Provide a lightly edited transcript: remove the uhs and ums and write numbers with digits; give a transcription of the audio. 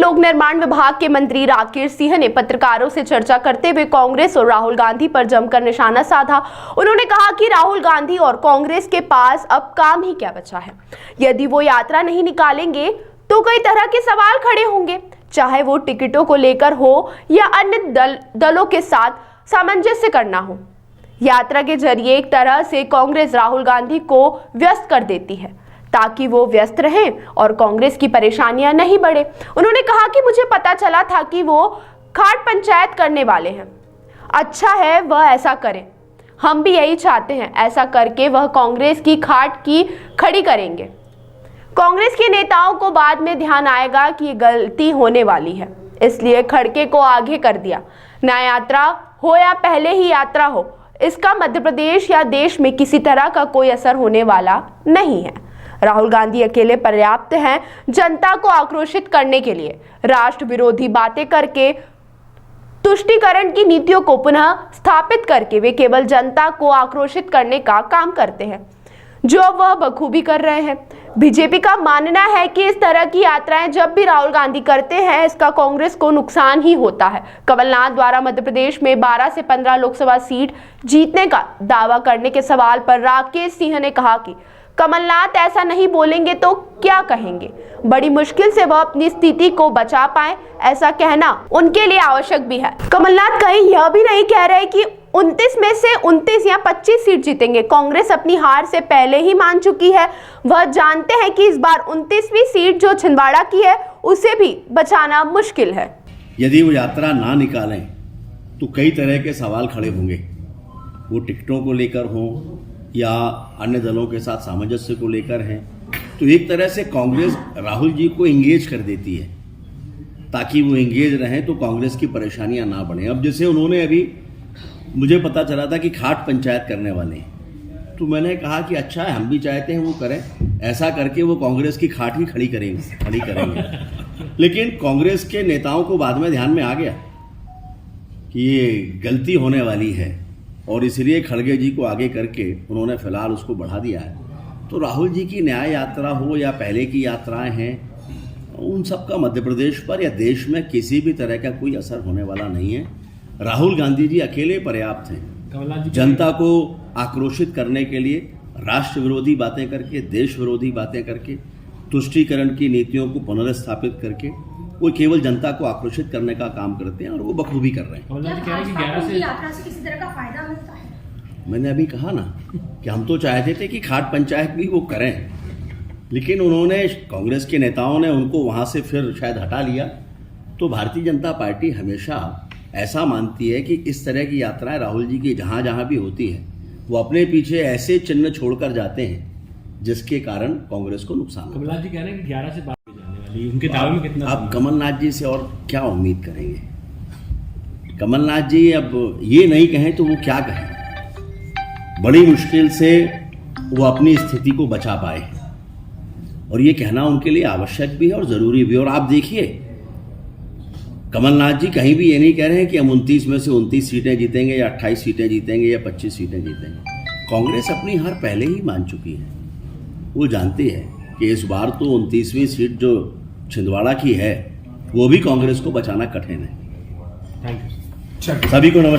लोक निर्माण विभाग के मंत्री राकेश सिंह ने पत्रकारों से चर्चा करते हुए कांग्रेस और राहुल गांधी पर जमकर निशाना साधा। उन्होंने कहा कि राहुल गांधी और कांग्रेस के पास अब काम ही क्या बचा है। यदि वो यात्रा नहीं निकालेंगे तो कई तरह के सवाल खड़े होंगे, चाहे वो टिकटों को लेकर हो या अन्य दलों के साथ सामंजस्य करना हो। यात्रा के जरिए एक तरह से कांग्रेस राहुल गांधी को व्यस्त कर देती है ताकि वो व्यस्त रहें और कांग्रेस की परेशानियां नहीं बढ़े। उन्होंने कहा कि मुझे पता चला था कि वो खाट पंचायत करने वाले हैं। अच्छा है वह ऐसा करें, हम भी यही चाहते हैं। ऐसा करके वह कांग्रेस की खाट की खड़ी करेंगे। कांग्रेस के नेताओं को बाद में ध्यान आएगा कि ये गलती होने वाली है, इसलिए खड़के को आगे कर दिया। न्याय यात्रा हो या पहले ही यात्रा हो, इसका मध्य प्रदेश या देश में किसी तरह का कोई असर होने वाला नहीं है। राहुल गांधी अकेले पर्याप्त हैं जनता को आक्रोशित करने के लिए। राष्ट्र विरोधी बातें करके, तुष्टीकरण की नीतियों को पुनः स्थापित करके वे केवल जनता को आक्रोशित करने का काम करते हैं, जो वह बखूबी कर रहे हैं। बीजेपी का मानना है कि इस तरह की यात्राएं जब भी राहुल गांधी करते हैं, इसका कांग्रेस को नुकसान ही होता है। कमलनाथ द्वारा मध्य प्रदेश में 12 से 15 लोकसभा सीट जीतने का दावा करने के सवाल पर राकेश सिंह ने कहा कि कमलनाथ ऐसा नहीं बोलेंगे तो क्या कहेंगे। बड़ी मुश्किल से वह अपनी स्थिति को बचा पाए, ऐसा कहना उनके लिए आवश्यक भी है। कमलनाथ कहीं यह भी नहीं कह रहे कि 29 में से 29 या 25 सीट जीतेंगे। कांग्रेस अपनी हार से पहले ही मान चुकी है। वह जानते हैं कि इस बार 29वीं सीट जो छिंदवाड़ा की है उसे भी बचाना मुश्किल है। यदि वो यात्रा ना निकालें तो कई तरह के सवाल खड़े होंगे, वो टिकटों को लेकर हों या अन्य दलों के साथ सामंजस्य को लेकर हैं। तो एक तरह से कांग्रेस राहुल जी को इंगेज कर देती है ताकि वो इंगेज रहें तो कांग्रेस की परेशानियां ना बढ़ें। अब जैसे उन्होंने अभी मुझे पता चला था कि खाट पंचायत करने वाले हैं, तो मैंने कहा कि अच्छा है, हम भी चाहते हैं वो करें। ऐसा करके वो कांग्रेस की खाट ही खड़ी करेंगे। लेकिन कांग्रेस के नेताओं को बाद में ध्यान में आ गया कि ये गलती होने वाली है और इसलिए खड़गे जी को आगे करके उन्होंने फिलहाल उसको बढ़ा दिया है। तो राहुल जी की न्याय यात्रा हो या पहले की यात्राएं हैं, उन सब का मध्य प्रदेश पर या देश में किसी भी तरह का कोई असर होने वाला नहीं है। राहुल गांधी जी अकेले पर्याप्त हैं जनता को आक्रोशित करने के लिए। राष्ट्र विरोधी बातें करके, देश विरोधी बातें करके, तुष्टीकरण की नीतियों को पुनर्स्थापित करके वो केवल जनता को आक्रोशित करने का काम करते हैं और वो बखूबी कर रहे हैं। यात्रा से किसी तरह का फायदा मिलता है? मैंने अभी कहा ना कि हम तो चाहते थे कि खाट पंचायत भी वो करें, लेकिन उन्होंने, कांग्रेस के नेताओं ने उनको वहां से फिर शायद हटा लिया। तो भारतीय जनता पार्टी हमेशा ऐसा मानती है कि इस तरह की यात्राएं राहुल जी की जहां जहां भी होती है वो अपने पीछे ऐसे चिन्ह छोड़कर जाते हैं जिसके कारण कांग्रेस को नुकसान। कमलनाथ जी कह रहे हैं कि 11 से 12 जाने वाली, उनके दावे में कितना? आप कमलनाथ जी से और क्या उम्मीद करेंगे? कमलनाथ जी अब ये नहीं कहें तो वो क्या कहें? बड़ी मुश्किल से वो अपनी स्थिति को बचा पाए और ये कहना उनके लिए आवश्यक भी है और जरूरी भी है। और आप देखिए, कमलनाथ जी कहीं भी ये नहीं कह रहे हैं कि हम 29 में से 29 सीटें जीतेंगे या 28 सीटें जीतेंगे या 25 सीटें जीतेंगे। कांग्रेस अपनी हार पहले ही मान चुकी है। वो जानती है कि इस बार तो 29वीं सीट जो छिंदवाड़ा की है वो भी कांग्रेस को बचाना कठिन है। थैंक यू सभी को नमस्कार।